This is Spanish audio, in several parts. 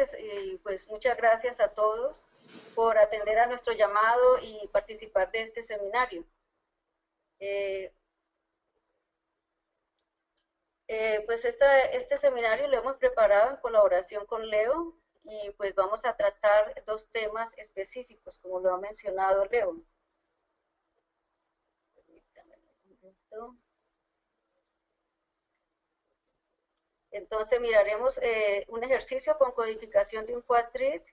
tardes y pues muchas gracias a todos por atender a nuestro llamado y participar de este seminario. Pues este seminario lo hemos preparado en colaboración con Leo y pues vamos a tratar dos temas específicos, como lo ha mencionado Leo. Entonces miraremos un ejercicio con codificación de un quadrit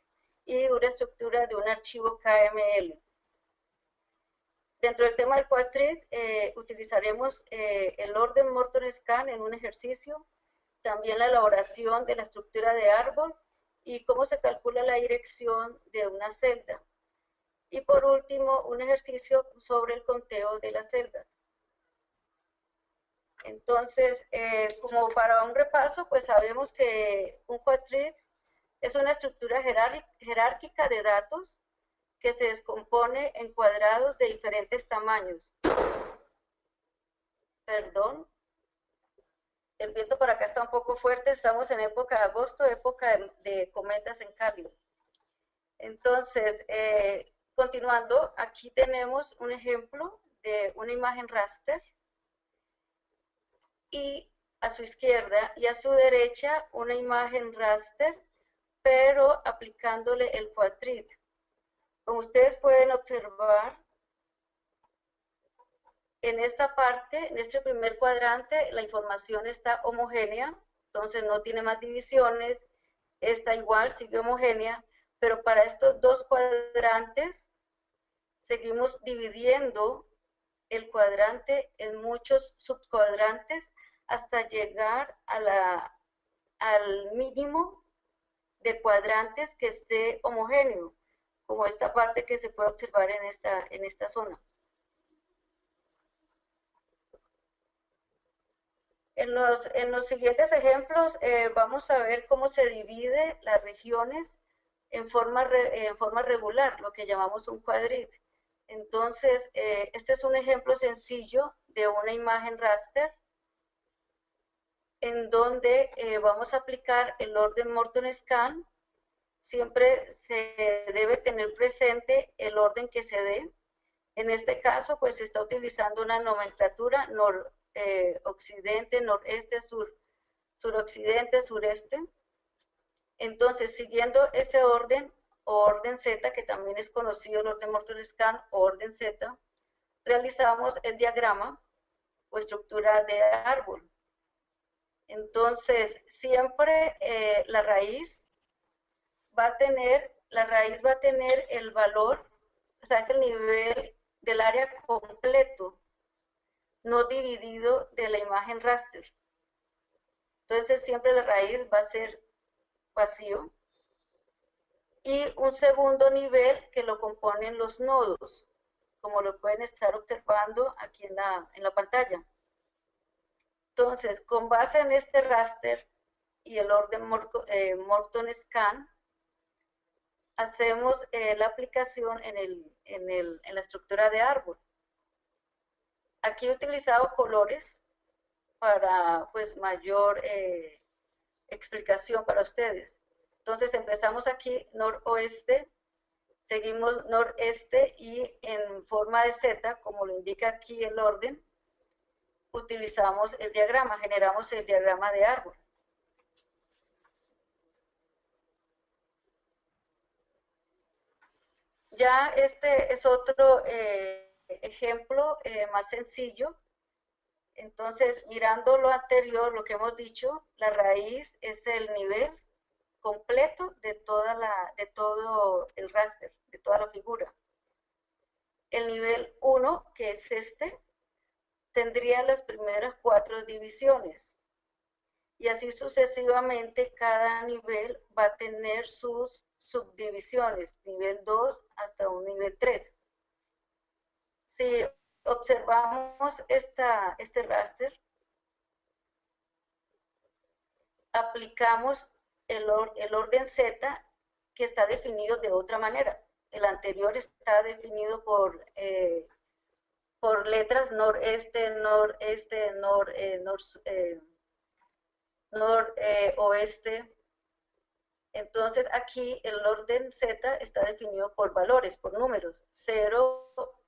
y una estructura de un archivo KML. Dentro del tema del quadrit utilizaremos el orden Morton Scan en un ejercicio, también la elaboración de la estructura de árbol y cómo se calcula la dirección de una celda. Y por último, un ejercicio sobre el conteo de las celdas. Entonces, como para un repaso, pues sabemos que un quadrit es una estructura jerárquica de datos que se descompone en cuadrados de diferentes tamaños. Perdón, el viento por acá está un poco fuerte, estamos en época de agosto, época de cometas en Cali. Entonces, continuando, aquí tenemos un ejemplo de una imagen raster y a su izquierda y a su derecha una imagen raster, pero aplicándole el quadrit. Como ustedes pueden observar, en esta parte, en este primer cuadrante, la información está homogénea, entonces no tiene más divisiones, está igual, sigue homogénea, pero para estos dos cuadrantes seguimos dividiendo el cuadrante en muchos subcuadrantes hasta llegar a al mínimo de cuadrantes que esté homogéneo, como esta parte que se puede observar en esta zona. En los siguientes ejemplos vamos a ver cómo se divide las regiones en forma regular, lo que llamamos un quadrit. Entonces, este es un ejemplo sencillo de una imagen raster en donde vamos a aplicar el orden Morton Scan. Siempre se debe tener presente el orden que se dé. En este caso, pues se está utilizando una nomenclatura occidente, noreste, suroccidente, sureste. Entonces, siguiendo ese orden, o orden Z, que también es conocido el orden Morton Scan, o orden Z, realizamos el diagrama o estructura de árbol. Entonces, siempre la raíz va a tener el valor, o sea, es el nivel del área completo, no dividido de la imagen raster. Entonces, siempre la raíz va a ser vacío. Y un segundo nivel que lo componen los nodos, como lo pueden estar observando aquí en la pantalla. Entonces, con base en este raster y el orden Morton Scan, hacemos la aplicación en la estructura de árbol. Aquí he utilizado colores para pues mayor explicación para ustedes. Entonces empezamos aquí noroeste, seguimos noreste y en forma de Z, como lo indica aquí el orden, utilizamos el diagrama, generamos el diagrama de árbol. Ya este es otro ejemplo más sencillo. Entonces, mirando lo anterior, lo que hemos dicho, la raíz es el nivel completo de todo el raster, de toda la figura. El nivel 1, que es este, tendría las primeras 4 divisiones. Y así sucesivamente, cada nivel va a tener sus subdivisiones, nivel 2 hasta un nivel 3. Si observamos este raster, aplicamos el orden Z, que está definido de otra manera. El anterior está definido por letras noreste, noreste, noroeste. Entonces aquí el orden Z está definido por valores, por números, 0,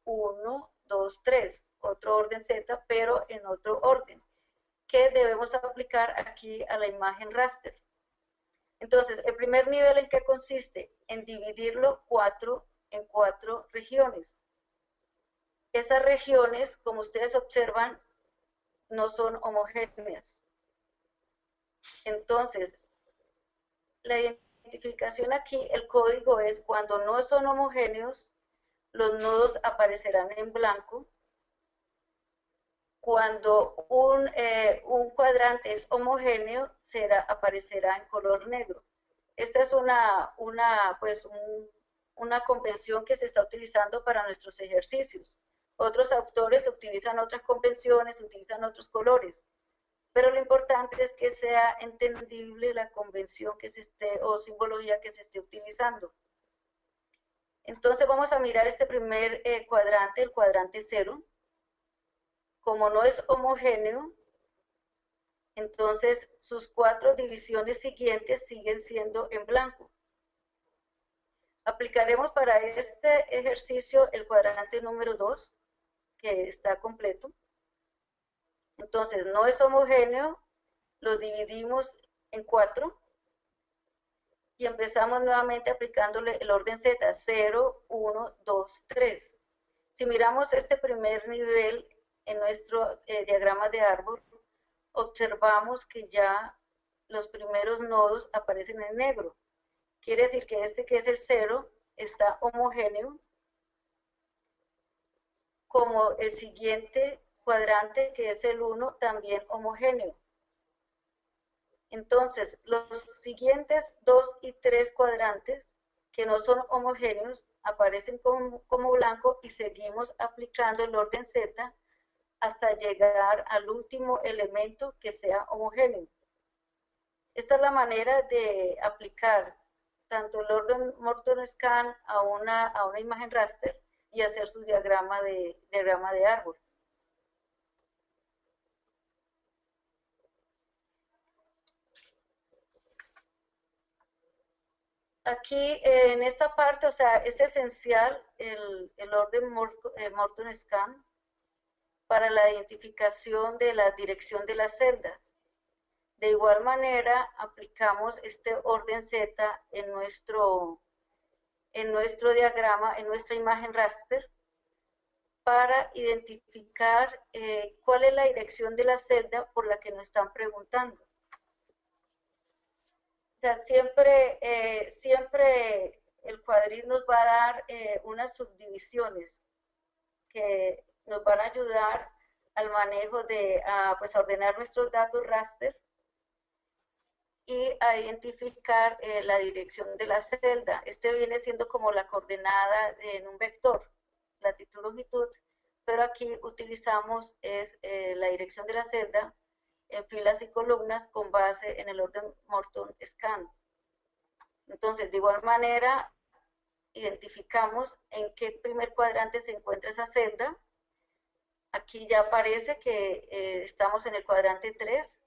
1, 2, 3, otro orden Z, pero en otro orden, que debemos aplicar aquí a la imagen raster. Entonces, el primer nivel, ¿en qué consiste? En dividirlo en cuatro regiones. Esas regiones, como ustedes observan, no son homogéneas. Entonces, la identificación aquí, el código es cuando no son homogéneos, los nodos aparecerán en blanco. Cuando un cuadrante es homogéneo, aparecerá en color negro. Esta es una convención que se está utilizando para nuestros ejercicios. Otros autores utilizan otras convenciones, utilizan otros colores, pero lo importante es que sea entendible la convención que se esté o simbología que se esté utilizando. Entonces vamos a mirar este primer cuadrante, el cuadrante 0. Como no es homogéneo, entonces sus 4 divisiones siguientes siguen siendo en blanco. Aplicaremos para este ejercicio el cuadrante número 2, que está completo. Entonces, no es homogéneo, lo dividimos en 4 y empezamos nuevamente aplicándole el orden Z, 0, 1, 2, 3. Si miramos este primer nivel en nuestro diagrama de árbol, observamos que ya los primeros nodos aparecen en negro. Quiere decir que este, que es el 0, está homogéneo, como el siguiente cuadrante, que es el 1, también homogéneo. Entonces, los siguientes 2 y 3 cuadrantes, que no son homogéneos, aparecen como blanco y seguimos aplicando el orden Z hasta llegar al último elemento que sea homogéneo. Esta es la manera de aplicar tanto el orden Morton Scan a una imagen raster y hacer su diagrama de árbol. Aquí en esta parte, o sea, es esencial el orden Morton Scan para la identificación de la dirección de las celdas. De igual manera, aplicamos este orden Z en nuestro diagrama, en nuestra imagen raster, para identificar cuál es la dirección de la celda por la que nos están preguntando. O sea, siempre el cuadril nos va a dar unas subdivisiones que nos van a ayudar al manejo pues a ordenar nuestros datos raster y a identificar la dirección de la celda. Este viene siendo como la coordenada en un vector, latitud, longitud, pero aquí utilizamos la dirección de la celda en filas y columnas con base en el orden Morton Scan. Entonces, de igual manera, identificamos en qué primer cuadrante se encuentra esa celda. Aquí ya aparece que estamos en el cuadrante 3,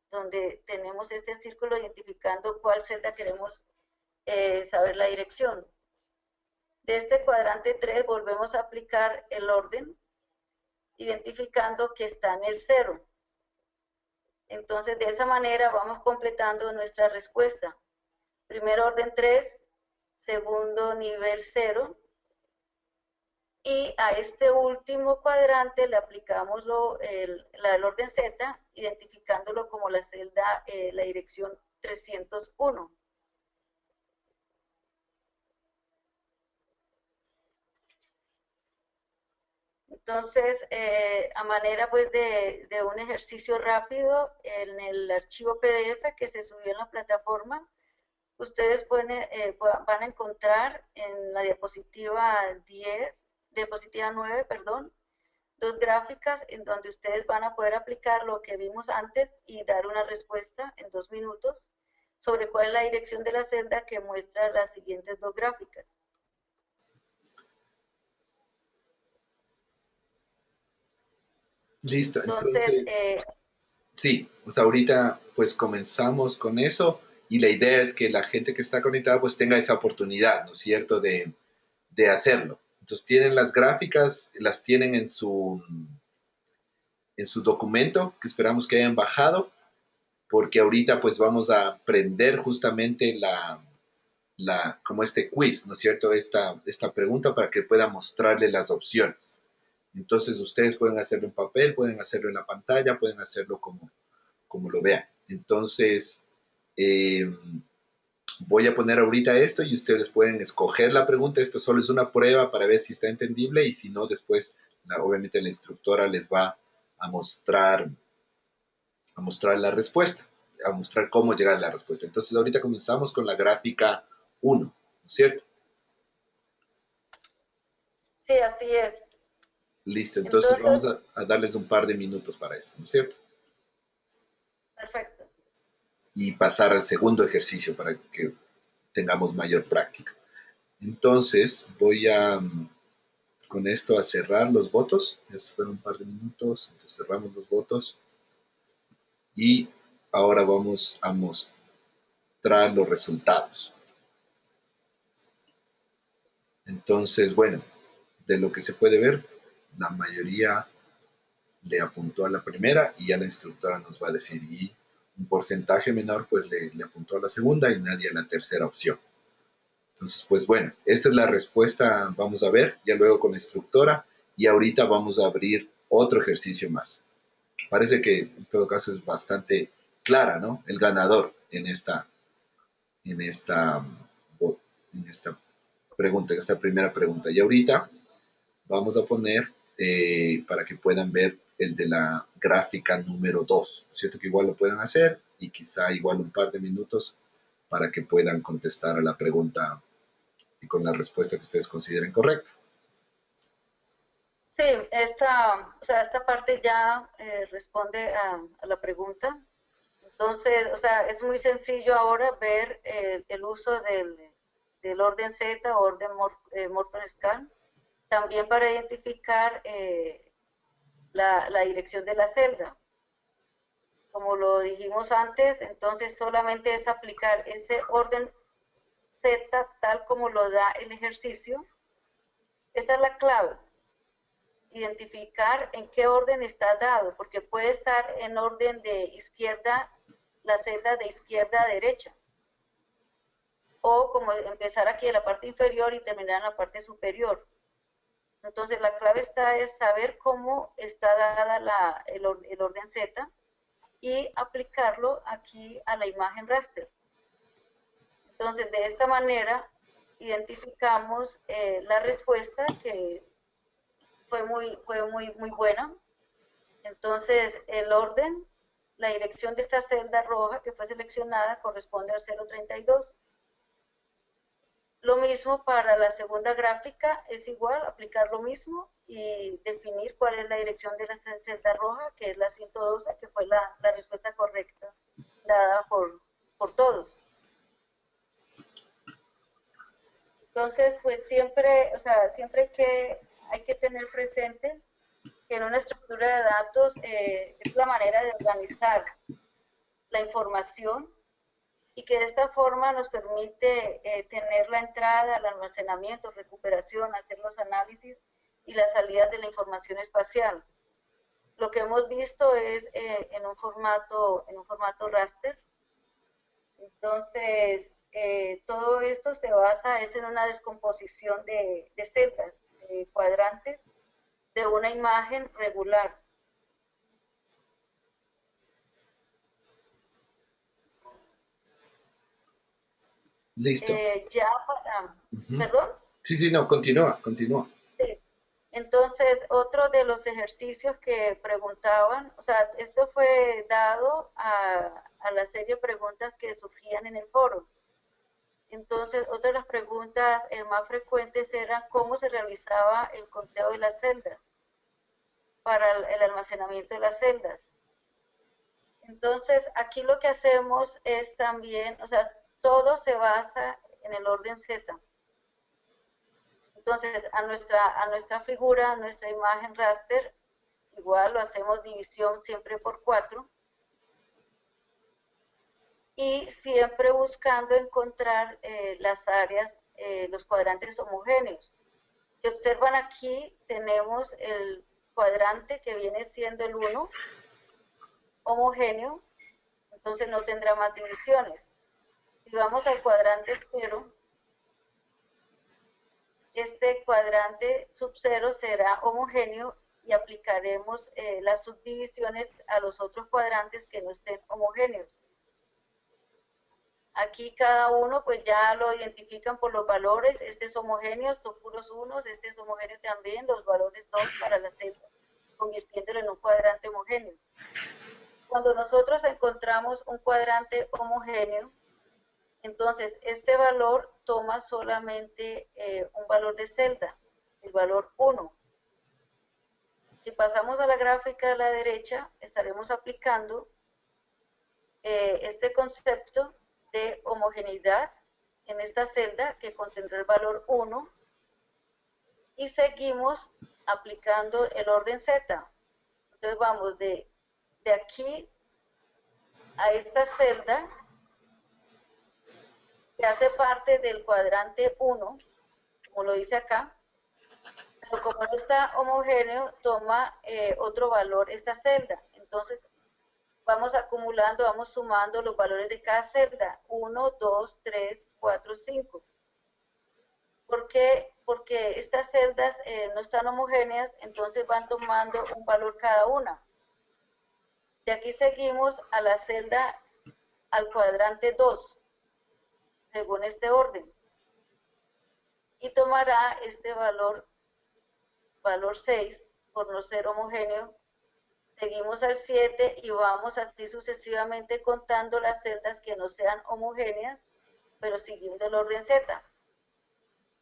donde tenemos este círculo identificando cuál celda queremos saber la dirección. De este cuadrante 3 volvemos a aplicar el orden, identificando que está en el 0. Entonces, de esa manera vamos completando nuestra respuesta. Primer orden 3, segundo nivel 0, y a este último cuadrante le aplicamos el orden Z, identificándolo como la celda, la dirección 301. Entonces, a manera pues de un ejercicio rápido, en el archivo PDF que se subió en la plataforma, ustedes van a encontrar en la diapositiva 9, perdón, 2 gráficas en donde ustedes van a poder aplicar lo que vimos antes y dar una respuesta en 2 minutos sobre cuál es la dirección de la celda que muestra las siguientes 2 gráficas. Listo, entonces sí, pues ahorita pues comenzamos con eso y la idea es que la gente que está conectada pues tenga esa oportunidad, ¿no es cierto?, de hacerlo. Entonces tienen las gráficas, las tienen en su documento que esperamos que hayan bajado, porque ahorita pues vamos a aprender justamente como este quiz, ¿no es cierto? Esta pregunta para que pueda mostrarle las opciones. Entonces ustedes pueden hacerlo en papel, pueden hacerlo en la pantalla, pueden hacerlo como lo vean. Entonces, voy a poner ahorita esto y ustedes pueden escoger la pregunta. Esto solo es una prueba para ver si está entendible y si no, después obviamente la instructora les va a mostrar la respuesta, a mostrar cómo llegar a la respuesta. Entonces ahorita comenzamos con la gráfica 1, ¿no es cierto? Sí, así es. Listo, entonces Entonces, vamos a darles un par de minutos para eso, ¿no es cierto? perfecto. Y pasar al segundo ejercicio para que tengamos mayor práctica. Entonces voy con esto a cerrar los votos. Ya se fueron un par de minutos, entonces cerramos los votos. Y ahora vamos a mostrar los resultados. Entonces, bueno, de lo que se puede ver, la mayoría le apuntó a la primera y ya la instructora nos va a decir, y un porcentaje menor pues le apuntó a la segunda y nadie a la tercera opción. Entonces, pues bueno, esta es la respuesta, vamos a ver, ya luego con la instructora, y ahorita vamos a abrir otro ejercicio más. Parece que en todo caso es bastante clara, ¿no? El ganador en esta, en esta pregunta, en esta primera pregunta. Y ahorita vamos a poner para que puedan ver el de la gráfica número 2. ¿Cierto? Que igual lo puedan hacer y quizá igual un par de minutos para que puedan contestar a la pregunta y con la respuesta que ustedes consideren correcta. Sí, esta parte ya responde a la pregunta. Entonces, o sea, es muy sencillo ahora ver el uso del orden Z, orden Morton Scan, también para identificar la dirección de la celda. Como lo dijimos antes, entonces solamente es aplicar ese orden Z tal como lo da el ejercicio. Esa es la clave. Identificar en qué orden está dado, porque puede estar en orden de izquierda, la celda de izquierda a derecha, o como empezar aquí en la parte inferior y terminar en la parte superior. Entonces la clave es saber cómo está dada el orden Z y aplicarlo aquí a la imagen raster. Entonces de esta manera identificamos la respuesta que fue muy buena. Entonces, el orden, la dirección de esta celda roja que fue seleccionada corresponde al 032. Lo mismo para la segunda gráfica, es igual, aplicar lo mismo y definir cuál es la dirección de la celda roja, que es la 112, que fue la respuesta correcta dada por todos. Entonces, pues siempre, o sea, siempre que hay que tener presente que en una estructura de datos es la manera de organizar la información y que de esta forma nos permite tener la entrada, el almacenamiento, recuperación, hacer los análisis y las salidas de la información espacial. Lo que hemos visto es en un formato raster. Entonces, todo esto se basa en una descomposición de celdas, de cuadrantes de una imagen regular. Listo. Ya Ujú. perdón. Sí, sí, no, continúa, continúa. Sí. Entonces, otro de los ejercicios que preguntaban, o sea, esto fue dado a la serie de preguntas que surgían en el foro. Entonces, otra de las preguntas más frecuentes eran cómo se realizaba el conteo de las celdas para el almacenamiento de las celdas. Entonces, aquí lo que hacemos es también, o sea, todo se basa en el orden Z. Entonces, a nuestra figura, a nuestra imagen raster, igual lo hacemos división siempre por 4. y siempre buscando encontrar las áreas, los cuadrantes homogéneos. Si observan aquí, tenemos el cuadrante que viene siendo el 1, homogéneo, entonces no tendrá más divisiones. Si vamos al cuadrante 0, este cuadrante sub 0 será homogéneo y aplicaremos las subdivisiones a los otros cuadrantes que no estén homogéneos. Aquí cada uno pues ya lo identifican por los valores, este es homogéneo, son puros unos, este es homogéneo también, los valores 2 para la celda, convirtiéndolo en un cuadrante homogéneo. Cuando nosotros encontramos un cuadrante homogéneo, entonces este valor toma solamente un valor de celda, el valor 1. Si pasamos a la gráfica de la derecha, estaremos aplicando este concepto de homogeneidad en esta celda que contendrá el valor 1 y seguimos aplicando el orden Z. Entonces vamos de aquí a esta celda que hace parte del cuadrante 1, como lo dice acá, pero como no está homogéneo, toma otro valor esta celda. Entonces vamos acumulando, vamos sumando los valores de cada celda, 1, 2, 3, 4, 5. ¿Por qué? Porque estas celdas no están homogéneas, entonces van tomando un valor cada una. De aquí seguimos a la celda, al cuadrante 2, según este orden. Y tomará este valor 6, por no ser homogéneo. Seguimos al 7 y vamos así sucesivamente contando las celdas que no sean homogéneas, pero siguiendo el orden Z.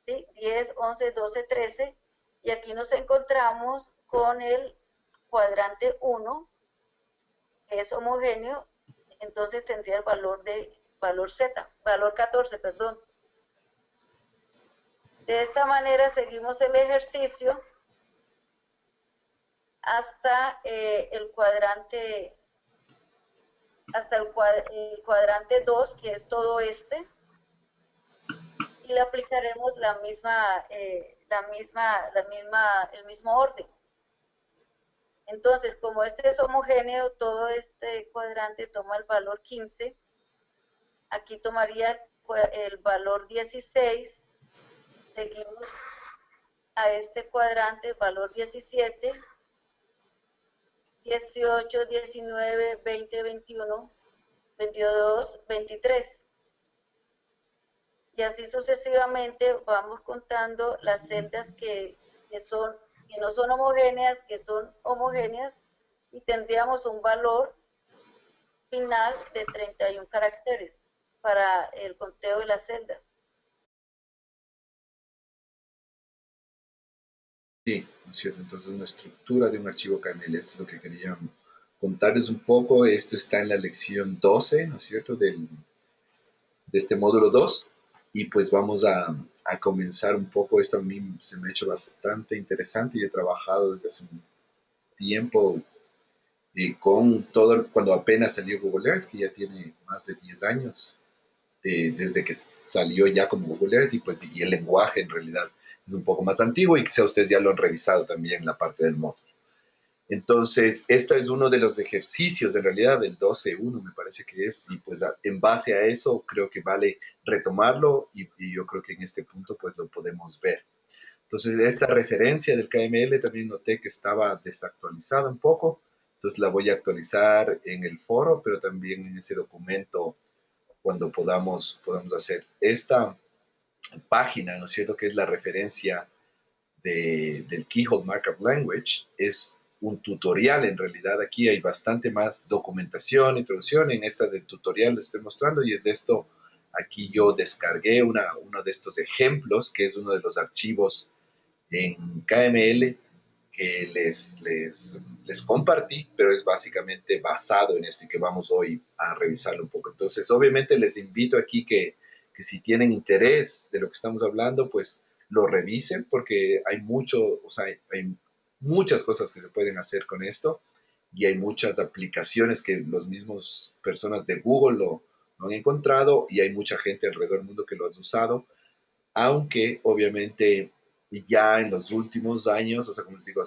¿Sí? 10, 11, 12, 13. Y aquí nos encontramos con el cuadrante 1, que es homogéneo, entonces tendría el valor Z, valor 14, perdón. De esta manera seguimos el ejercicio hasta el cuadrante cuadrante 2, que es todo este, y le aplicaremos el mismo orden. Entonces, como este es homogéneo, todo este cuadrante toma el valor 15, aquí tomaría el valor 16, seguimos a este cuadrante el valor 17, 18, 19, 20, 21, 22, 23. Y así sucesivamente vamos contando las celdas que no son homogéneas, que son homogéneas, y tendríamos un valor final de 31 caracteres para el conteo de las celdas. Sí, ¿no es cierto? Entonces, una estructura de un archivo KML es lo que quería contarles un poco. Esto está en la lección 12, ¿no es cierto?, de este módulo 2. Y pues vamos a comenzar un poco. Esto a mí se me ha hecho bastante interesante y he trabajado desde hace un tiempo con todo, cuando apenas salió Google Earth, que ya tiene más de 10 años, desde que salió ya como Google Earth, y el lenguaje en realidad es un poco más antiguo y quizá ustedes ya lo han revisado también la parte del módulo. Entonces, esto es uno de los ejercicios, en realidad, del 12.1 me parece que es, y pues en base a eso creo que vale retomarlo y yo creo que en este punto pues lo podemos ver. Entonces, esta referencia del KML también noté que estaba desactualizada un poco, entonces la voy a actualizar en el foro, pero también en ese documento cuando podamos hacer esta página, ¿no es cierto?, que es la referencia del Keyhole Markup Language, es un tutorial en realidad. Aquí hay bastante más documentación, introducción. En esta del tutorial les estoy mostrando y es de esto. Aquí yo descargué uno de estos ejemplos, que es uno de los archivos en KML que les compartí, pero es básicamente basado en esto y que vamos hoy a revisarlo un poco. Entonces, obviamente les invito aquí que si tienen interés de lo que estamos hablando, pues lo revisen porque hay hay muchas cosas que se pueden hacer con esto y hay muchas aplicaciones que los mismos personas de Google lo han encontrado y hay mucha gente alrededor del mundo que lo ha usado, aunque obviamente ya en los últimos años, o sea, como les digo,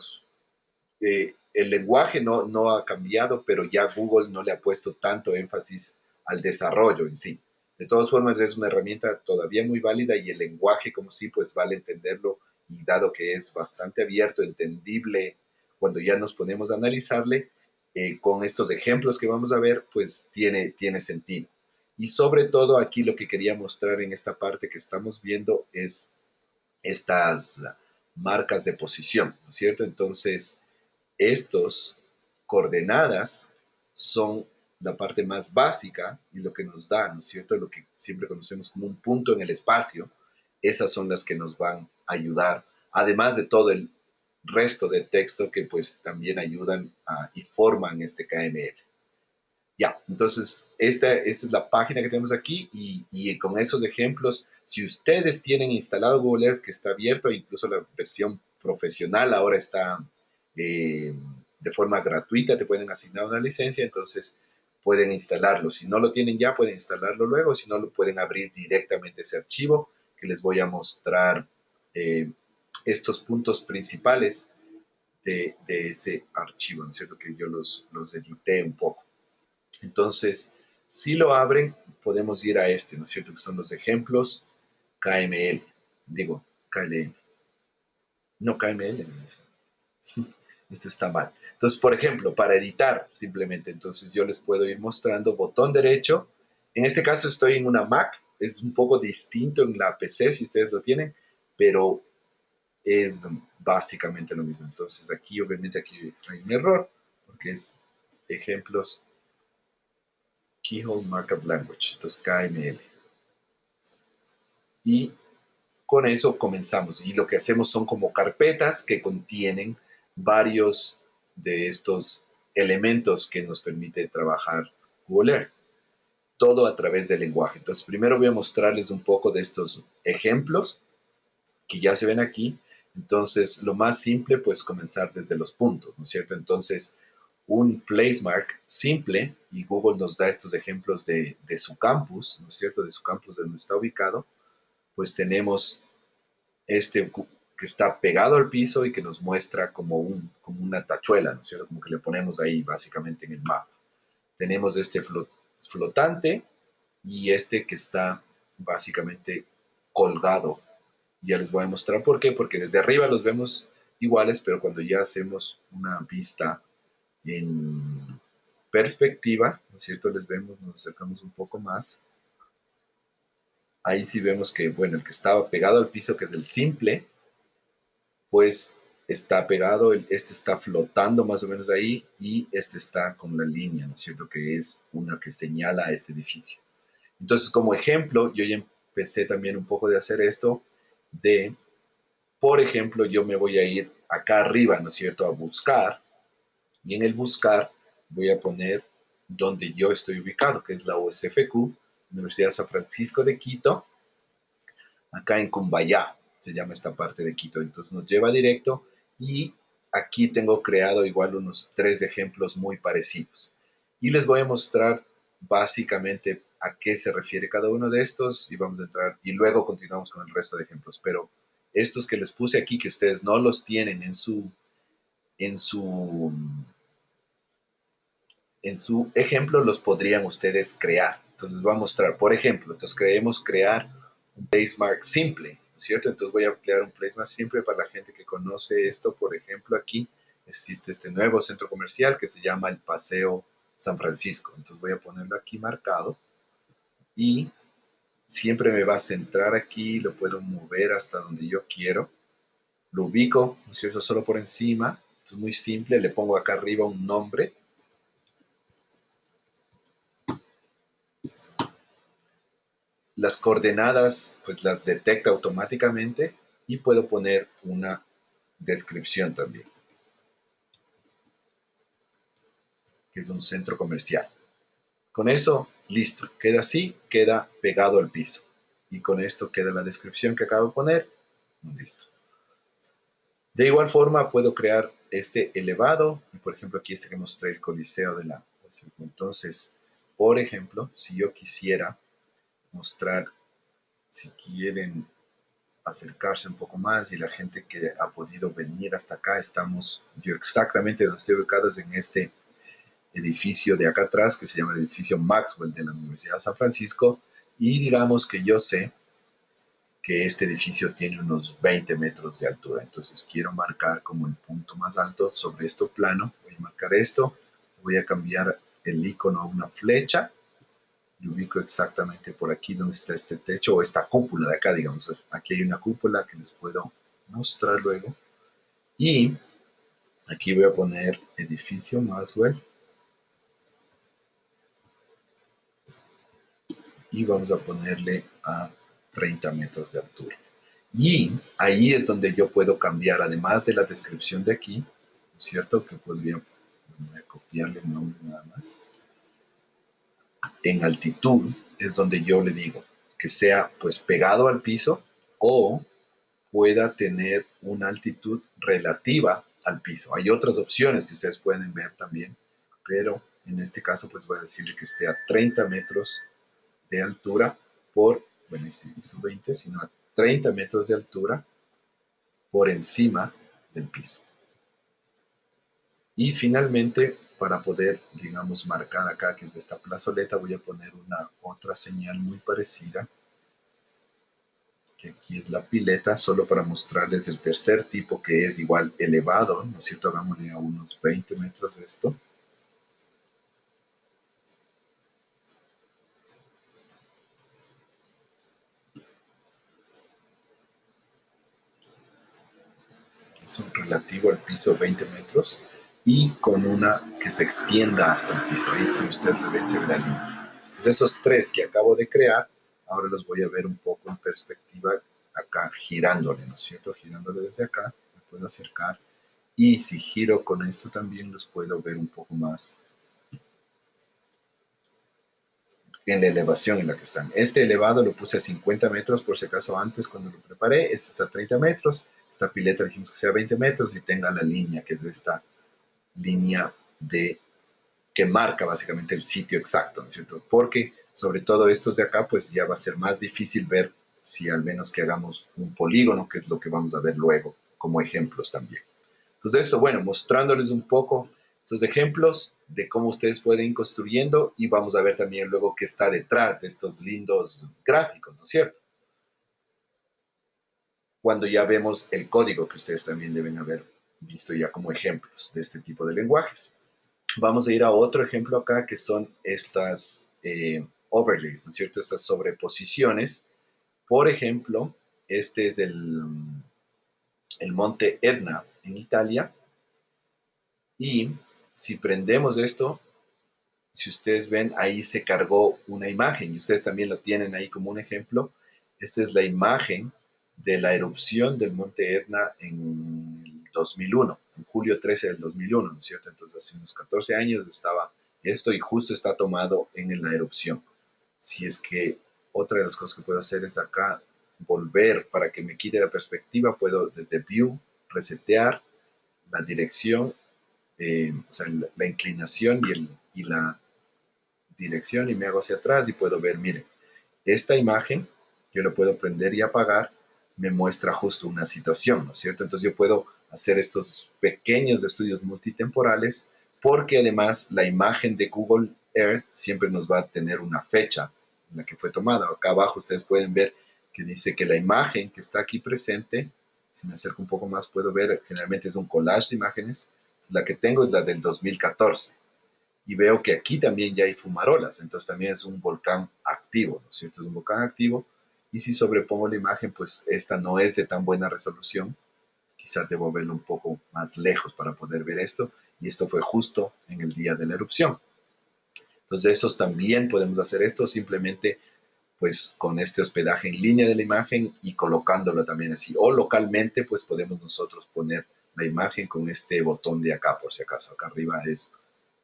el lenguaje no ha cambiado, pero ya Google no le ha puesto tanto énfasis al desarrollo en sí. De todas formas, es una herramienta todavía muy válida y el lenguaje como sí, pues vale entenderlo y dado que es bastante abierto, entendible, cuando ya nos ponemos a analizarle, con estos ejemplos que vamos a ver, pues tiene sentido. Y sobre todo aquí lo que quería mostrar en esta parte que estamos viendo es estas marcas de posición, ¿no es cierto? Entonces, estos coordenadas son la parte más básica y lo que nos da, ¿no es cierto? Lo que siempre conocemos como un punto en el espacio, esas son las que nos van a ayudar, además de todo el resto de texto que pues también ayudan y forman este KML. Ya, entonces esta es la página que tenemos aquí y con esos ejemplos, si ustedes tienen instalado Google Earth que está abierto, incluso la versión profesional ahora está de forma gratuita, te pueden asignar una licencia, entonces pueden instalarlo. Si no lo tienen ya, pueden instalarlo luego, si no, lo pueden abrir directamente ese archivo que les voy a mostrar estos puntos principales de ese archivo, ¿no es cierto? Que yo los edité un poco. Entonces, si lo abren, podemos ir a este, ¿no es cierto? Que son los ejemplos KML. Digo, KLM. No KML. Esto está mal. Entonces, por ejemplo, para editar, simplemente, entonces yo les puedo ir mostrando botón derecho. En este caso estoy en una Mac. Es un poco distinto en la PC, si ustedes lo tienen, pero es básicamente lo mismo. Entonces, aquí, obviamente, aquí hay un error, porque es ejemplos Keyhole Markup Language, entonces KML. Y con eso comenzamos. Y lo que hacemos son como carpetas que contienen varios de estos elementos que nos permite trabajar Google Earth. Todo a través del lenguaje. Entonces, primero voy a mostrarles un poco de estos ejemplos que ya se ven aquí. Entonces, lo más simple, pues comenzar desde los puntos, ¿no es cierto? Entonces, un placemark simple, y Google nos da estos ejemplos de su campus, ¿no es cierto? De su campus de donde está ubicado, pues tenemos este que está pegado al piso y que nos muestra como una tachuela, ¿no es cierto? Como que le ponemos ahí básicamente en el mapa. Tenemos este flotante y este que está básicamente colgado. Ya les voy a mostrar por qué, porque desde arriba los vemos iguales, pero cuando ya hacemos una vista en perspectiva, ¿no es cierto? Les vemos, nos acercamos un poco más. Ahí sí vemos que, bueno, el que estaba pegado al piso, que es el simple, pues está pegado, este está flotando más o menos ahí y este está con la línea, ¿no es cierto? Que es una que señala a este edificio. Entonces, como ejemplo, yo ya empecé también un poco de hacer esto de, por ejemplo, yo me voy a ir acá arriba, ¿no es cierto? A buscar y en el buscar voy a poner donde yo estoy ubicado, que es la USFQ, Universidad San Francisco de Quito, acá en Cumbayá, se llama esta parte de Quito. Entonces nos lleva directo y aquí tengo creado igual unos 3 ejemplos muy parecidos. Y les voy a mostrar básicamente a qué se refiere cada uno de estos y vamos a entrar y luego continuamos con el resto de ejemplos. Pero estos que les puse aquí, que ustedes no los tienen en su, en su ejemplo, los podrían ustedes crear. Entonces voy a mostrar, por ejemplo, entonces queremos crear un placemark simple, ¿cierto? Entonces voy a crear un placemark simple para la gente que conoce esto. Por ejemplo, aquí existe este nuevo centro comercial que se llama el Paseo San Francisco. Entonces voy a ponerlo aquí marcado y siempre me va a centrar aquí, lo puedo mover hasta donde yo quiero. Lo ubico, ¿no es cierto? Solo por encima. Esto es muy simple, le pongo acá arriba un nombre. Las coordenadas, pues las detecta automáticamente y puedo poner una descripción también, que es un centro comercial. Con eso, listo, queda así, queda pegado al piso. Y con esto queda la descripción que acabo de poner, listo. De igual forma, puedo crear este elevado, y por ejemplo aquí este que mostré, el Coliseo de la... Entonces, por ejemplo, si yo quisiera mostrar, si quieren acercarse un poco más y la gente que ha podido venir hasta acá, estamos yo exactamente donde estoy ubicado es en este edificio de acá atrás que se llama el edificio Maxwell de la Universidad de San Francisco, y digamos que yo sé que este edificio tiene unos 20 metros de altura, entonces quiero marcar como el punto más alto sobre este plano. Voy a marcar esto, voy a cambiar el icono a una flecha y ubico exactamente por aquí donde está este techo o esta cúpula de acá, digamos. Aquí hay una cúpula que les puedo mostrar luego. Y aquí voy a poner edificio Maxwell. Y vamos a ponerle a 30 metros de altura. Y ahí es donde yo puedo cambiar, además de la descripción de aquí, ¿no es cierto? Que podría copiarle el nombre nada más. En altitud es donde yo le digo que sea pues pegado al piso o pueda tener una altitud relativa al piso. Hay otras opciones que ustedes pueden ver también, pero en este caso pues voy a decirle que esté a 30 metros de altura por, bueno, hizo 20, sino a 30 metros de altura por encima del piso. Y finalmente, para poder, digamos, marcar acá, que es de esta plazoleta, voy a poner una otra señal muy parecida, que aquí es la pileta, solo para mostrarles el tercer tipo, que es igual elevado, ¿no es cierto? Hagámosle a unos 20 metros de esto. Es un relativo al piso 20 metros y con una que se extienda hasta el piso. Ahí si ustedes lo ven se ve la línea. Entonces esos tres que acabo de crear, ahora los voy a ver un poco en perspectiva acá girándole, ¿no es cierto? Girándole desde acá, me puedo acercar y si giro con esto también los puedo ver un poco más en la elevación en la que están. Este elevado lo puse a 50 metros por si acaso antes cuando lo preparé. Este está a 30 metros. Esta pileta dijimos que sea 20 metros y tenga la línea que es de esta línea de que marca básicamente el sitio exacto, ¿no es cierto? Porque sobre todo estos de acá pues ya va a ser más difícil ver si al menos que hagamos un polígono, que es lo que vamos a ver luego como ejemplos también. Entonces eso, bueno, mostrándoles un poco estos ejemplos de cómo ustedes pueden ir construyendo y vamos a ver también luego qué está detrás de estos lindos gráficos, ¿no es cierto? Cuando ya vemos el código que ustedes también deben haber visto ya como ejemplos de este tipo de lenguajes. Vamos a ir a otro ejemplo acá que son estas overlays, ¿no es cierto? Estas sobreposiciones. Por ejemplo, este es el monte Etna en Italia. Y si prendemos esto, si ustedes ven, ahí se cargó una imagen y ustedes también lo tienen ahí como un ejemplo. Esta es la imagen de la erupción del monte Etna en el 2001, en julio 13 del 2001, ¿no es cierto? Entonces hace unos 14 años estaba esto y justo está tomado en la erupción. Si es que otra de las cosas que puedo hacer es acá volver para que me quite la perspectiva, puedo desde View resetear la dirección, o sea, la inclinación y la dirección y me hago hacia atrás y puedo ver, miren, esta imagen, yo lo puedo prender y apagar, me muestra justo una situación, ¿no es cierto? Entonces yo puedo hacer estos pequeños estudios multitemporales porque además la imagen de Google Earth siempre nos va a tener una fecha en la que fue tomada. Acá abajo ustedes pueden ver que dice que la imagen que está aquí presente, si me acerco un poco más puedo ver, generalmente es un collage de imágenes, la que tengo es la del 2014 y veo que aquí también ya hay fumarolas, entonces también es un volcán activo, ¿no es cierto? Es un volcán activo y si sobrepongo la imagen, pues esta no es de tan buena resolución, quizás debo verlo un poco más lejos para poder ver esto y esto fue justo en el día de la erupción. Entonces esos también podemos hacer esto simplemente pues con este hospedaje en línea de la imagen y colocándolo también así. O localmente pues podemos nosotros poner la imagen con este botón de acá, por si acaso. Acá arriba es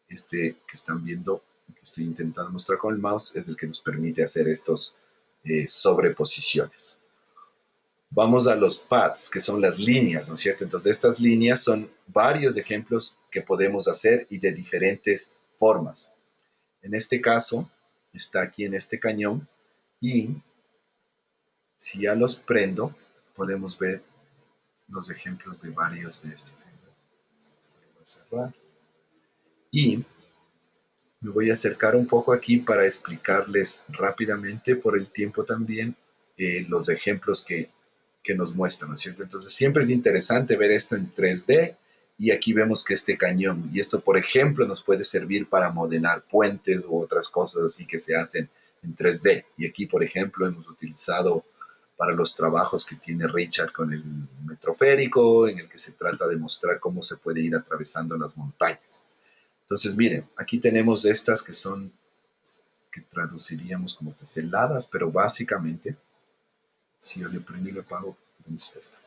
este que están viendo, que estoy intentando mostrar con el mouse, es el que nos permite hacer estos sobreposiciones. Vamos a los paths, que son las líneas, ¿no es cierto? Entonces estas líneas son varios ejemplos que podemos hacer y de diferentes formas. En este caso, está aquí en este cañón y si ya los prendo, podemos ver los ejemplos de varios de estos. Voy a cerrar. Y me voy a acercar un poco aquí para explicarles rápidamente, por el tiempo también, los ejemplos que nos muestran, ¿no es cierto? Entonces siempre es interesante ver esto en 3D y aquí vemos que este cañón, y esto por ejemplo nos puede servir para modelar puentes u otras cosas así que se hacen en 3D. Y aquí por ejemplo hemos utilizado para los trabajos que tiene Richard con el metroférico, en el que se trata de mostrar cómo se puede ir atravesando las montañas. Entonces, miren, aquí tenemos estas que son, que traduciríamos como teseladas, pero básicamente, si yo le prendo y le apago, ¿dónde está esto?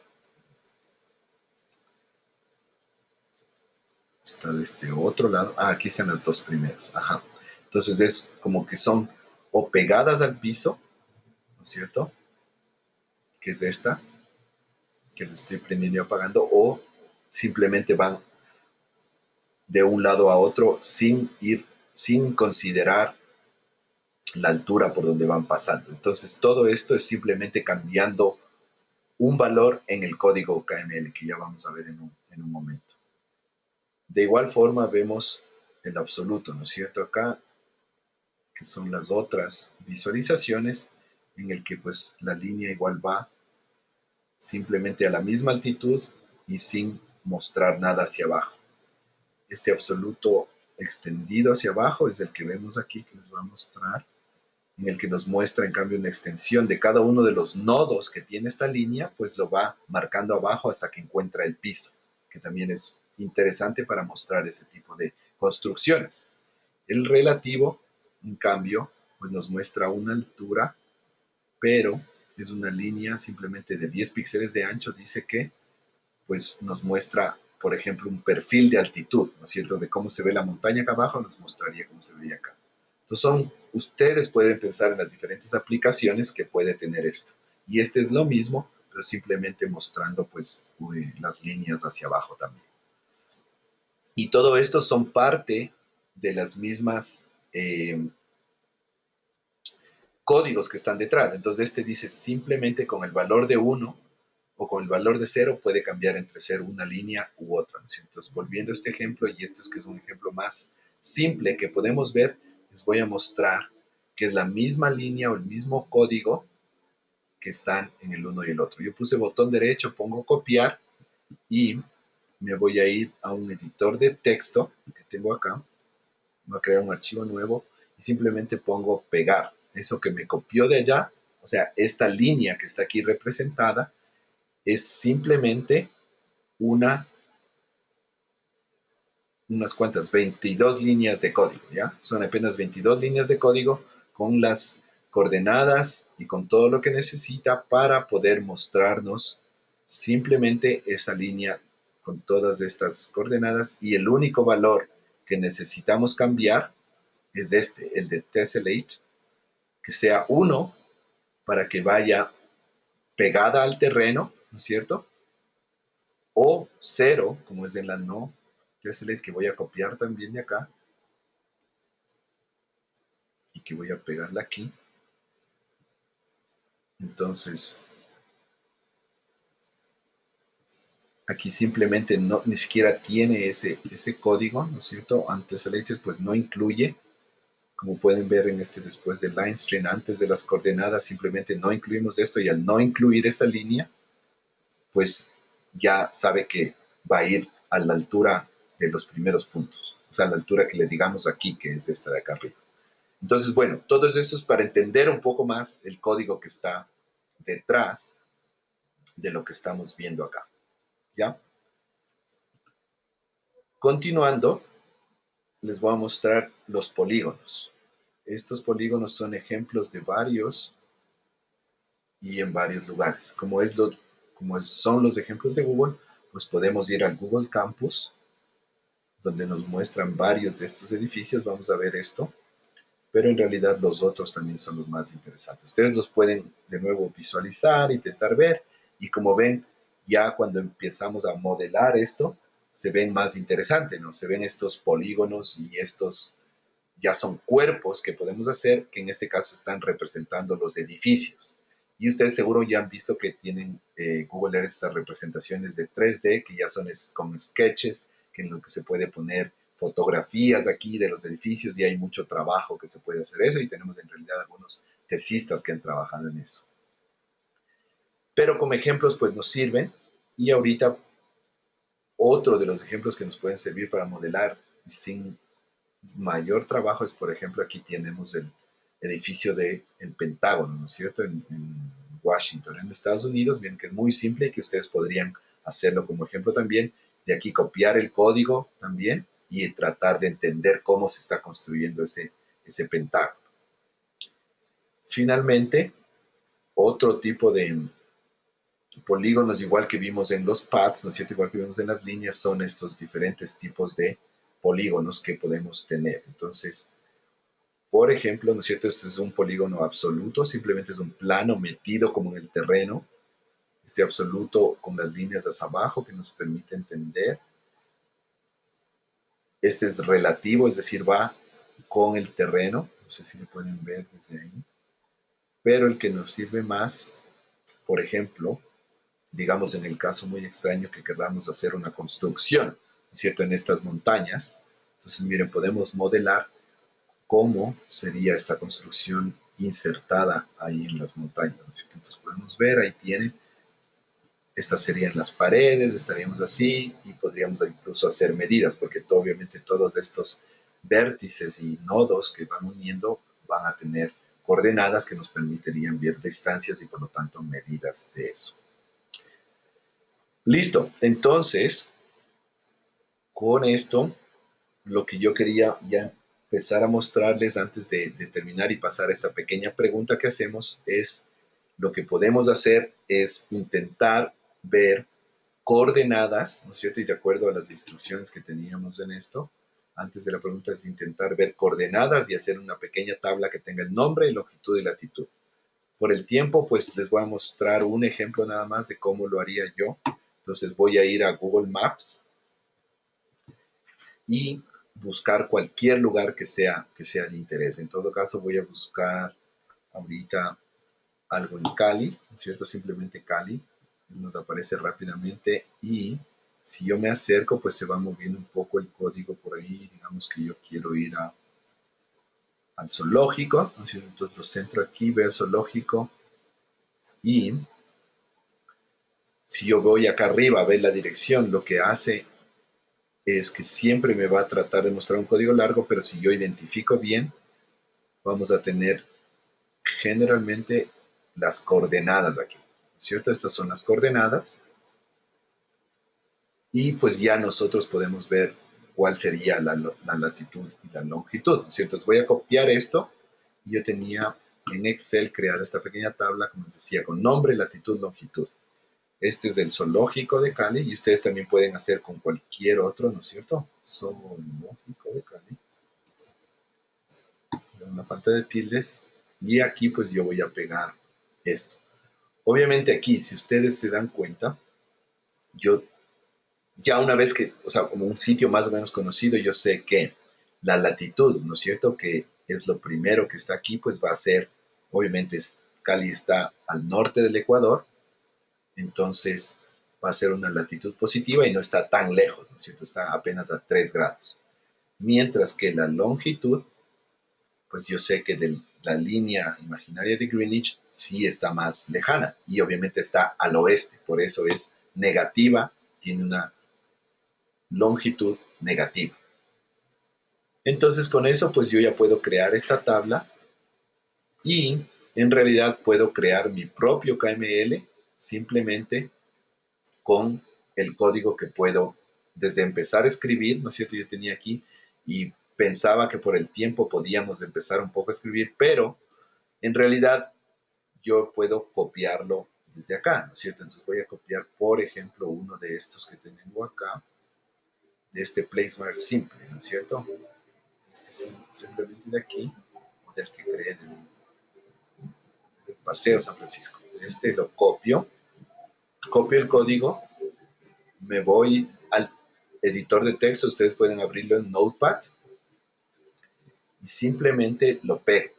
Está de este otro lado. Ah, aquí están las dos primeras. Ajá. Entonces es como que son o pegadas al piso, ¿no es cierto? Que es esta, que le estoy prendiendo y apagando, o simplemente van de un lado a otro sin considerar la altura por donde van pasando. Entonces todo esto es simplemente cambiando un valor en el código KML que ya vamos a ver en un momento. De igual forma vemos el absoluto, ¿no es cierto? Acá, que son las otras visualizaciones en el que pues la línea igual va simplemente a la misma altitud y sin mostrar nada hacia abajo. Este absoluto extendido hacia abajo es el que vemos aquí, que les voy a mostrar, en el que nos muestra en cambio una extensión de cada uno de los nodos que tiene esta línea, pues lo va marcando abajo hasta que encuentra el piso, que también es interesante para mostrar ese tipo de construcciones. El relativo, en cambio, pues nos muestra una altura, pero es una línea simplemente de 10 píxeles de ancho, dice que pues nos muestra, por ejemplo, un perfil de altitud, ¿no es cierto? De cómo se ve la montaña acá abajo, nos mostraría cómo se veía acá. Entonces ustedes pueden pensar en las diferentes aplicaciones que puede tener esto. Y este es lo mismo, pero simplemente mostrando pues las líneas hacia abajo también. Y todo esto son parte de las mismas códigos que están detrás. Entonces este dice simplemente con el valor de 1 o con el valor de 0 puede cambiar entre ser una línea u otra. Entonces volviendo a este ejemplo, y este es que es un ejemplo más simple que podemos ver, les voy a mostrar que es la misma línea o el mismo código que están en el uno y el otro. Yo puse botón derecho, pongo copiar y me voy a ir a un editor de texto que tengo acá. Voy a crear un archivo nuevo y simplemente pongo pegar. Eso que me copió de allá, o sea, esta línea que está aquí representada, es simplemente unas cuantas, 22 líneas de código, ¿ya? Son apenas 22 líneas de código con las coordenadas y con todo lo que necesita para poder mostrarnos simplemente esa línea con todas estas coordenadas, y el único valor que necesitamos cambiar es este, el de tessellate, que sea 1 para que vaya pegada al terreno, ¿no es cierto? O 0, como es en la no tessellate, que voy a copiar también de acá y que voy a pegarla aquí. Entonces, aquí simplemente no, ni siquiera tiene ese código, ¿no es cierto? Untessellated pues no incluye, como pueden ver en este después del line string, antes de las coordenadas, simplemente no incluimos esto, y al no incluir esta línea, pues ya sabe que va a ir a la altura de los primeros puntos, o sea, a la altura que le digamos aquí, que es esta de acá arriba. Entonces, bueno, todo esto es para entender un poco más el código que está detrás de lo que estamos viendo acá, ¿ya? Continuando, les voy a mostrar los polígonos. Estos polígonos son ejemplos de varios y en varios lugares. Son los ejemplos de Google, pues podemos ir al Google Campus, donde nos muestran varios de estos edificios. Vamos a ver esto, pero en realidad los otros también son los más interesantes. Ustedes los pueden de nuevo visualizar, intentar ver, y como ven, ya cuando empezamos a modelar esto, se ven más interesantes, ¿no? Se ven estos polígonos y estos ya son cuerpos que podemos hacer, que en este caso están representando los edificios. Y ustedes seguro ya han visto que tienen Google Earth estas representaciones de 3D, que ya son con sketches, que en lo que se puede poner fotografías aquí de los edificios, y hay mucho trabajo que se puede hacer eso, y tenemos en realidad algunos tesistas que han trabajado en eso. Pero como ejemplos pues nos sirven, y ahorita otro de los ejemplos que nos pueden servir para modelar sin mayor trabajo es, por ejemplo, aquí tenemos el edificio del Pentágono, ¿no es cierto?, en Washington, en Estados Unidos. Bien, que es muy simple y que ustedes podrían hacerlo como ejemplo también. De aquí copiar el código también y tratar de entender cómo se está construyendo ese Pentágono. Finalmente, otro tipo de polígonos, igual que vimos en los paths, ¿no es cierto?, igual que vimos en las líneas, son estos diferentes tipos de polígonos que podemos tener. Entonces, por ejemplo, ¿no es cierto?, este es un polígono absoluto, simplemente es un plano metido como en el terreno, este absoluto con las líneas hacia abajo que nos permite entender. Este es relativo, es decir, va con el terreno, no sé si lo pueden ver desde ahí, pero el que nos sirve más, por ejemplo, digamos en el caso muy extraño que queramos hacer una construcción, ¿no es cierto?, en estas montañas. Entonces, miren, podemos modelar cómo sería esta construcción insertada ahí en las montañas, ¿no es cierto? Entonces podemos ver, ahí tienen, estas serían las paredes, estaríamos así, y podríamos incluso hacer medidas, porque obviamente todos estos vértices y nodos que van uniendo van a tener coordenadas que nos permitirían ver distancias y por lo tanto medidas de eso. Listo, entonces, con esto, lo que yo quería ya empezar a mostrarles antes de terminar y pasar a esta pequeña pregunta que hacemos es, lo que podemos hacer es intentar ver coordenadas, ¿no es cierto? Y de acuerdo a las instrucciones que teníamos en esto, antes de la pregunta es intentar ver coordenadas y hacer una pequeña tabla que tenga el nombre, longitud y latitud. Por el tiempo, pues les voy a mostrar un ejemplo nada más de cómo lo haría yo. Entonces voy a ir a Google Maps y buscar cualquier lugar que sea de interés. En todo caso, voy a buscar ahorita algo en Cali, ¿no es cierto? Simplemente Cali, nos aparece rápidamente, y si yo me acerco, pues se va moviendo un poco el código por ahí. Digamos que yo quiero ir al zoológico, ¿no es cierto? Entonces lo centro aquí, veo el zoológico, y si yo voy acá arriba a ver la dirección, lo que hace es que siempre me va a tratar de mostrar un código largo, pero si yo identifico bien, vamos a tener generalmente las coordenadas aquí, ¿cierto? Estas son las coordenadas, y pues ya nosotros podemos ver cuál sería la latitud y la longitud, ¿cierto? Entonces voy a copiar esto. Yo tenía en Excel crear esta pequeña tabla, como les decía, con nombre, latitud, longitud. Este es del zoológico de Cali, y ustedes también pueden hacer con cualquier otro, ¿no es cierto? Zoológico de Cali. Una falta de tildes, y aquí pues yo voy a pegar esto. Obviamente aquí, si ustedes se dan cuenta, yo ya una vez que, o sea, como un sitio más o menos conocido, yo sé que la latitud, ¿no es cierto?, que es lo primero que está aquí, pues va a ser, obviamente Cali está al norte del Ecuador, entonces va a ser una latitud positiva y no está tan lejos, ¿no es cierto?, está apenas a 3 grados. Mientras que la longitud, pues yo sé que de la línea imaginaria de Greenwich sí está más lejana, y obviamente está al oeste, por eso es negativa, tiene una longitud negativa. Entonces con eso pues yo ya puedo crear esta tabla, y en realidad puedo crear mi propio KML simplemente con el código que puedo desde empezar a escribir, ¿no es cierto? Yo tenía aquí y pensaba que por el tiempo podíamos empezar un poco a escribir, pero en realidad yo puedo copiarlo desde acá, ¿no es cierto? Entonces voy a copiar, por ejemplo, uno de estos que tengo acá, de este placement simple, ¿no es cierto? Este simplemente de aquí, del que creé del Paseo San Francisco. Este lo copio el código, me voy al editor de texto, ustedes pueden abrirlo en Notepad, y simplemente lo pego.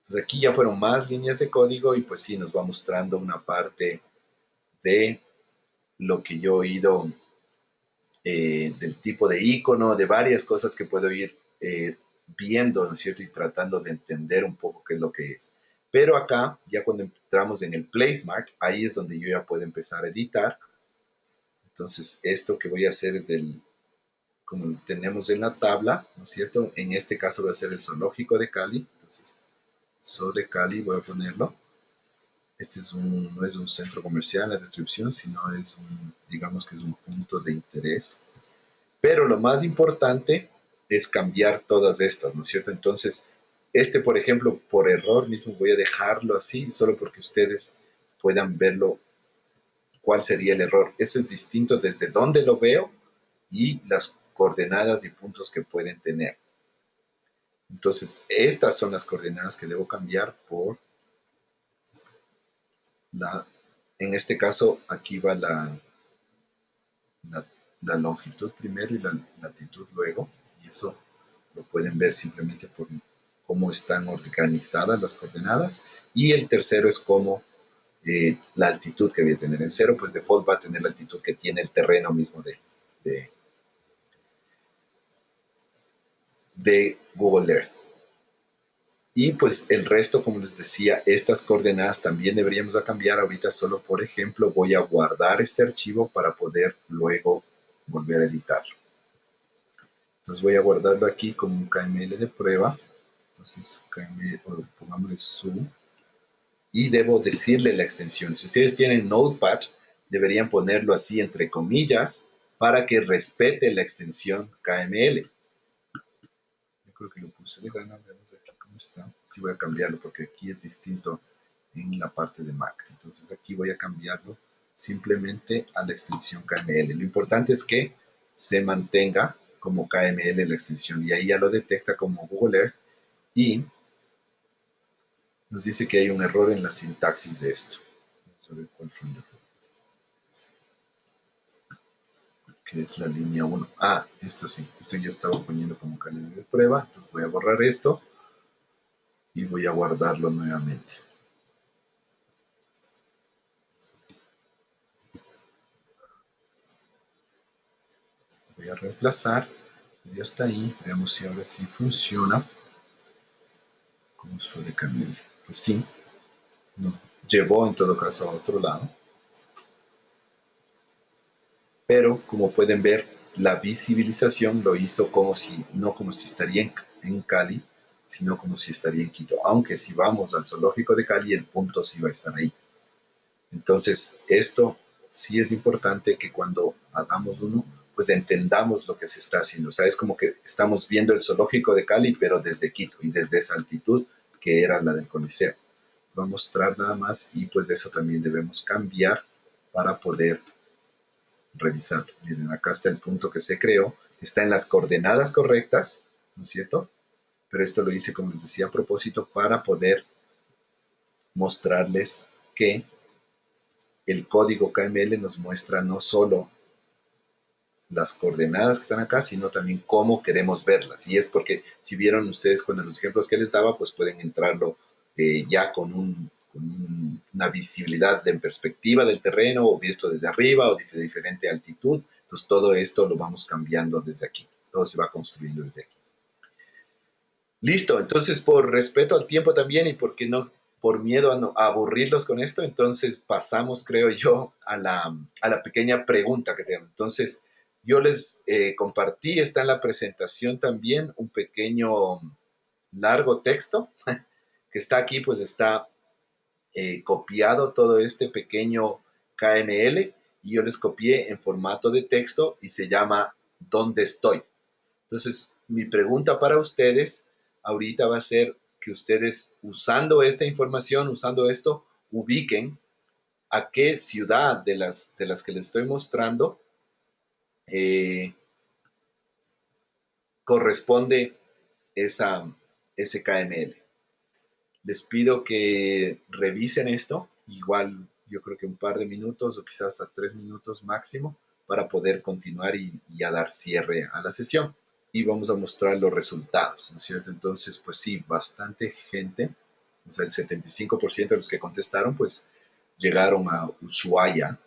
Entonces aquí ya fueron más líneas de código y pues sí nos va mostrando una parte de lo que yo he ido, del tipo de icono, de varias cosas que puedo ir viendo, ¿no es cierto? Y tratando de entender un poco qué es lo que es. Pero acá, ya cuando entramos en el placemark, ahí es donde yo ya puedo empezar a editar. Entonces, esto que voy a hacer es como tenemos en la tabla, ¿no es cierto? En este caso va a ser el zoológico de Cali. Entonces, zoo de Cali voy a ponerlo. Este no es un centro comercial de distribución, sino es digamos que es un punto de interés. Pero lo más importante es cambiar todas estas, ¿no es cierto? Entonces, por ejemplo, por error mismo voy a dejarlo así, solo porque ustedes puedan verlo, cuál sería el error. Eso es distinto desde dónde lo veo y las coordenadas y puntos que pueden tener. Entonces, estas son las coordenadas que debo cambiar por en este caso, aquí va la, la longitud primero y la latitud luego, y eso lo pueden ver simplemente por cómo están organizadas las coordenadas. Y el tercero es cómo la altitud que voy a tener. En cero, pues default va a tener la altitud que tiene el terreno mismo de, de Google Earth. Y pues el resto, como les decía, estas coordenadas también deberíamos cambiar. Ahorita solo, por ejemplo, voy a guardar este archivo para poder luego volver a editarlo. Entonces voy a guardarlo aquí como un KML de prueba. Entonces, pongámosle su. Y debo decirle la extensión. Si ustedes tienen Notepad, deberían ponerlo así entre comillas para que respete la extensión KML. Yo creo que lo puse de gana. Veamos aquí cómo está. Sí, voy a cambiarlo porque aquí es distinto en la parte de Mac. Entonces aquí voy a cambiarlo simplemente a la extensión KML. Lo importante es que se mantenga como KML la extensión y ahí ya lo detecta como Google Earth y nos dice que hay un error en la sintaxis de esto. Vamos a ver cuál fue el error. Que es la línea 1. Ah, esto sí, esto yo estaba poniendo como KML de prueba, entonces voy a borrar esto y voy a guardarlo nuevamente. Voy a reemplazar, ya está ahí, veamos si ahora sí funciona como suele cambiar. Pues sí, nos llevó en todo caso a otro lado, pero como pueden ver, la visibilización lo hizo como si, no como si estaría en Cali, sino como si estaría en Quito, aunque si vamos al zoológico de Cali, el punto sí va a estar ahí. Entonces, esto sí es importante que cuando hagamos uno, pues entendamos lo que se está haciendo. O sea, es como que estamos viendo el zoológico de Cali, pero desde Quito y desde esa altitud que era la del Coliseo. Va a mostrar nada más y pues de eso también debemos cambiar para poder revisarlo. Miren, acá está el punto que se creó, está en las coordenadas correctas, ¿no es cierto? Pero esto lo hice, como les decía, a propósito para poder mostrarles que el código KML nos muestra no solo las coordenadas que están acá, sino también cómo queremos verlas. Y es porque, si vieron ustedes con los ejemplos que les daba, pues pueden entrarlo ya con una visibilidad en perspectiva del terreno, o visto desde arriba, o de diferente altitud. Entonces, todo esto lo vamos cambiando desde aquí. Todo se va construyendo desde aquí. Listo, entonces por respeto al tiempo también y porque no, por miedo a aburrirlos con esto, entonces pasamos, creo yo, a la pequeña pregunta que tenemos. Entonces, yo les compartí, está en la presentación también, un pequeño largo texto que está aquí, pues está copiado todo este pequeño KML y yo les copié en formato de texto y se llama ¿Dónde estoy? Entonces, mi pregunta para ustedes ahorita va a ser que ustedes, usando esta información, usando esto, ubiquen a qué ciudad de las que les estoy mostrando eh, corresponde ese KML. Les pido que revisen esto, igual yo creo que un par de minutos o quizás hasta 3 minutos máximo para poder continuar y a dar cierre a la sesión. y vamos a mostrar los resultados, ¿no es cierto? Entonces, pues sí, bastante gente, o sea, el 75% de los que contestaron, pues llegaron a Ushuaia,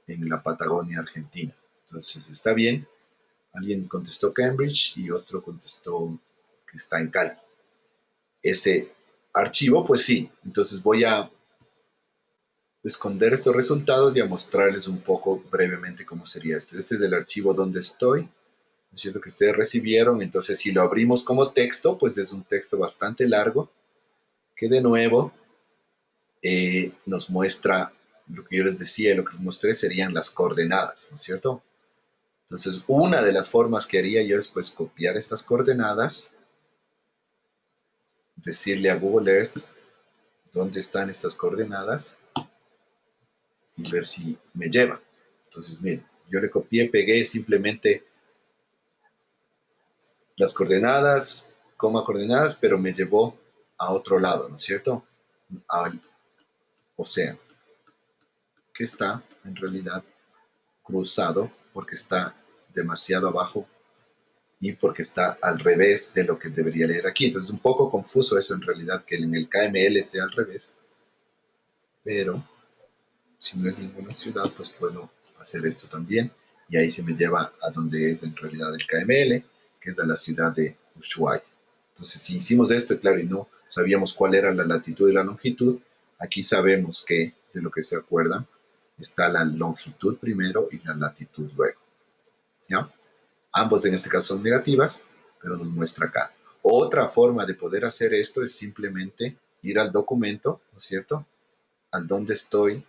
en la Patagonia Argentina. Entonces, está bien. Alguien contestó Cambridge y otro contestó que está en Cali. Ese archivo, pues sí. Entonces voy a esconder estos resultados y a mostrarles un poco brevemente cómo sería esto. Este es el archivo donde estoy. Es cierto que ustedes recibieron, entonces si lo abrimos como texto, pues es un texto bastante largo, que de nuevo nos muestra lo que yo les decía, lo que les mostré serían las coordenadas, ¿no es cierto? Entonces, una de las formas que haría yo es pues copiar estas coordenadas, decirle a Google Earth dónde están estas coordenadas y ver si me lleva. Entonces, miren, yo le copié, pegué simplemente las coordenadas, coma coordenadas, pero me llevó a otro lado, ¿no es cierto? Al océano, que está en realidad cruzado porque está demasiado abajo y porque está al revés de lo que debería leer aquí. Entonces es un poco confuso eso en realidad, que en el KML sea al revés, pero si no es ninguna ciudad, pues puedo hacer esto también. Y ahí se me lleva a donde es en realidad el KML, que es a la ciudad de Ushuaia. Entonces, si hicimos esto, claro, y no sabíamos cuál era la latitud y la longitud, aquí sabemos que, de lo que se acuerdan, está la longitud primero y la latitud luego. ¿Ya? Ambos en este caso son negativas, pero nos muestra acá. Otra forma de poder hacer esto es simplemente ir al documento, ¿no es cierto? Al donde estoy,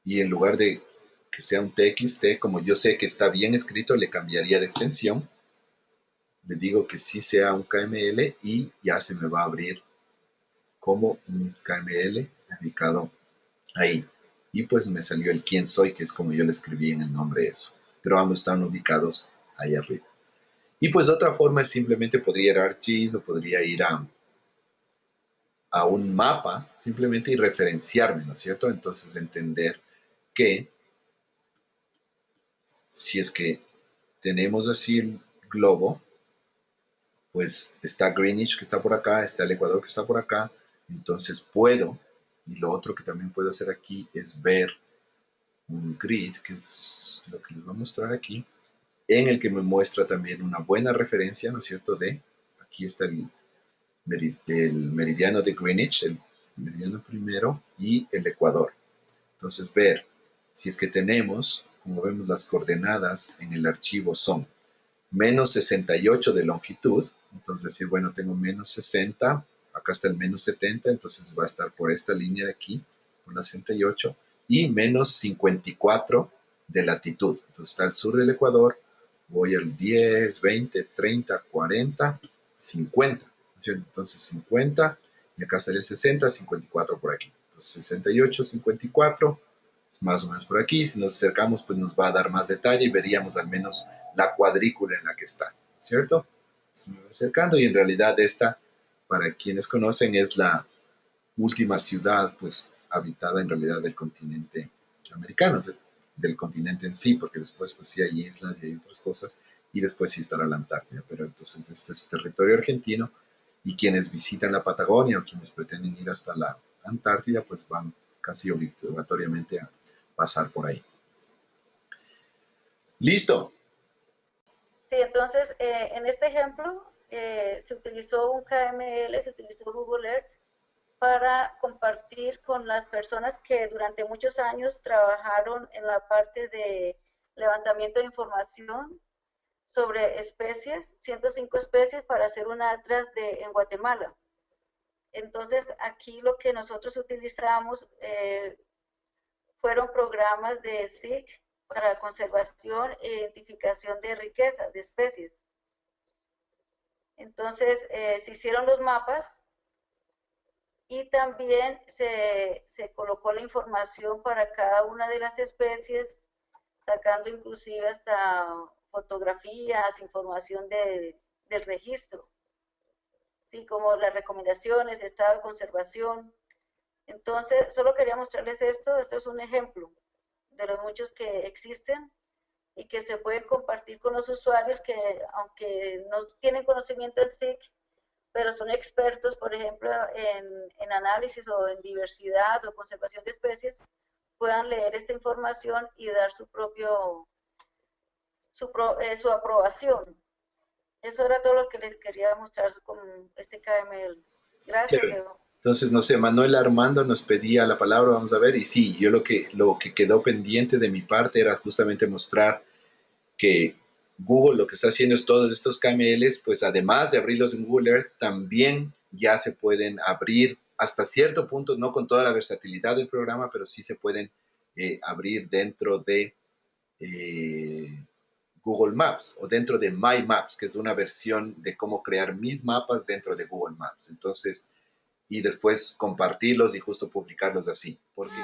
y en lugar de que sea un TXT, como yo sé que está bien escrito, le cambiaría de extensión. Le digo que sí sea un KML y ya se me va a abrir como un KML ubicado ahí. Y pues me salió el quién soy, que es como yo le escribí en el nombre eso. Pero ambos están ubicados ahí arriba. Y pues otra forma es simplemente podría ir a ArcGIS o podría ir a un mapa simplemente y referenciarme, ¿no es cierto? Entonces entender que si es que tenemos así el globo, pues está Greenwich que está por acá, está el Ecuador que está por acá, entonces puedo, y lo otro que también puedo hacer aquí es ver un grid, que es lo que les voy a mostrar aquí, en el que me muestra también una buena referencia, ¿no es cierto? De, aquí está el meridiano de Greenwich, el meridiano primero, y el Ecuador. Entonces ver si es que tenemos, como vemos las coordenadas en el archivo son menos 68 de longitud, entonces decir, bueno, tengo menos 60, acá está el menos 70, entonces va a estar por esta línea de aquí, por la 68, y menos 54 de latitud. Entonces está al sur del Ecuador, voy al 10, 20, 30, 40, 50. Entonces 50, y acá estaría 60, 54 por aquí. Entonces 68, 54, más o menos por aquí. Si nos acercamos, pues nos va a dar más detalle y veríamos al menos la cuadrícula en la que está, ¿cierto? Entonces me voy acercando y en realidad esta, para quienes conocen, es la última ciudad, pues, habitada en realidad del continente americano, del continente en sí, porque después, pues, sí hay islas y hay otras cosas, y después sí estará la Antártida, pero entonces esto es territorio argentino, y quienes visitan la Patagonia o quienes pretenden ir hasta la Antártida, pues van casi obligatoriamente a pasar por ahí. Listo. Sí, entonces en este ejemplo se utilizó un KML, se utilizó Google Earth para compartir con las personas que durante muchos años trabajaron en la parte de levantamiento de información sobre especies, 105 especies para hacer un atlas en Guatemala. Entonces aquí lo que nosotros utilizamos fueron programas de SIC para conservación e identificación de riquezas, de especies. Entonces se hicieron los mapas y también se colocó la información para cada una de las especies, sacando inclusive hasta fotografías, información del registro, ¿sí? Como las recomendaciones, estado de conservación. Entonces, solo quería mostrarles esto es un ejemplo de los muchos que existen y que se puede compartir con los usuarios que, aunque no tienen conocimiento en SIG, pero son expertos, por ejemplo, en análisis o en diversidad o conservación de especies, puedan leer esta información y dar su propio, su aprobación. Eso era todo lo que les quería mostrar con este KML. Gracias, Chévere. Leo. Entonces, no sé, Manuel Armando nos pedía la palabra, vamos a ver, y sí, yo lo que quedó pendiente de mi parte era justamente mostrar que Google lo que está haciendo es todos estos KMLs, pues además de abrirlos en Google Earth, también ya se pueden abrir hasta cierto punto, no con toda la versatilidad del programa, pero sí se pueden abrir dentro de eh, Google Maps o dentro de My Maps, que es una versión de cómo crear mis mapas dentro de Google Maps. Entonces, y después compartirlos y justo publicarlos así. Porque